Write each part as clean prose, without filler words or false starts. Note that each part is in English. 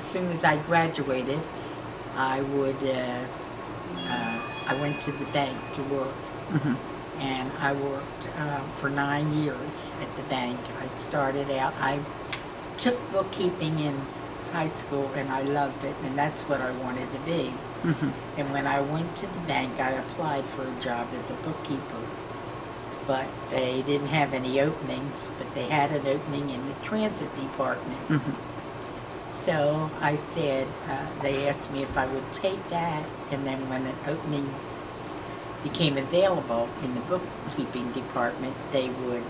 as soon as I graduated, I went to the bank to work. Mm-hmm. And I worked for 9 years at the bank. I started out, I took bookkeeping in high school and I loved it, and that's what I wanted to be. Mm-hmm. And when I went to the bank, I applied for a job as a bookkeeper. But they didn't have any openings, but they had an opening in the transit department. Mm-hmm. So I said, they asked me if I would take that, and then when an opening became available in the bookkeeping department, they would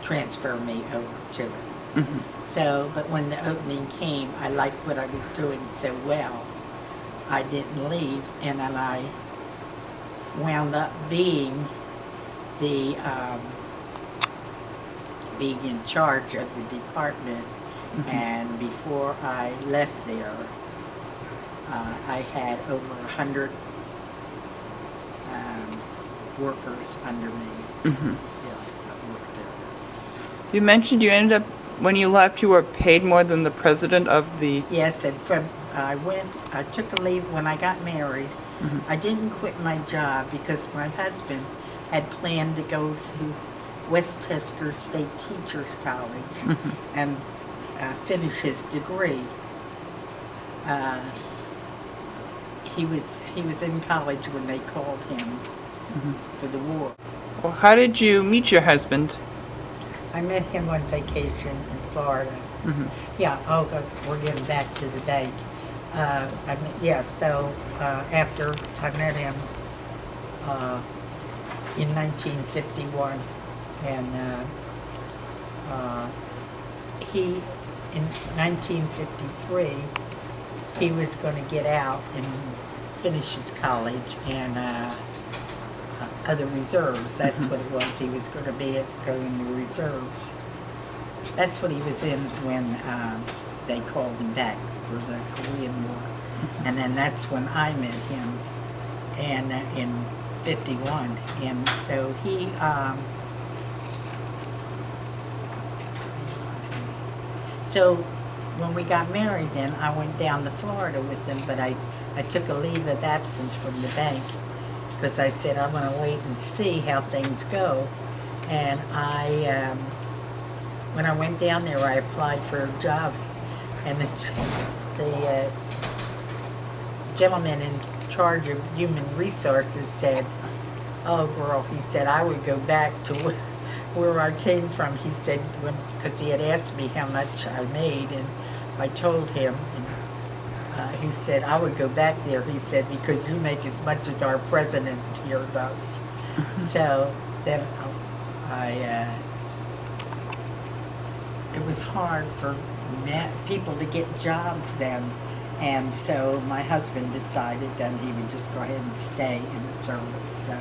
transfer me over to it. Mm-hmm. So, but when the opening came, I liked what I was doing so well, I didn't leave, and then I wound up being the being in charge of the department. Mm-hmm. And before I left there, I had over 100 workers under me. Mm-hmm. Yeah, that worked there. You mentioned you ended up, when you left, you were paid more than the president of the... Yes, and I took a leave when I got married. Mm-hmm. I didn't quit my job because my husband had planned to go to Westchester State Teachers College Mm-hmm. and finish his degree. He was in college when they called him Mm-hmm. for the war. Well, how did you meet your husband? I met him on vacation in Florida. Mm-hmm. Yeah, we're getting back to the bank. So after I met him in 1951, and in 1953, he was going to get out and finish his college and other reserves. That's what it was. He was going to go in the reserves. That's what he was in when they called him back for the Korean War. And then that's when I met him, and in 51. And so he so when we got married, then I went down to Florida with him, but I took a leave of absence from the bank because I said I'm going to wait and see how things go. And when I went down there, I applied for a job, and the gentleman in charge of human resources said, "Oh, girl," he said, "I would go back to where I came from." He said, because he had asked me how much I made, and I told him, and he said, "I would go back there," he said, "because you make as much as our president here does." So then it was hard for people to get jobs then, and so my husband decided then he would just go ahead and stay in the service. So.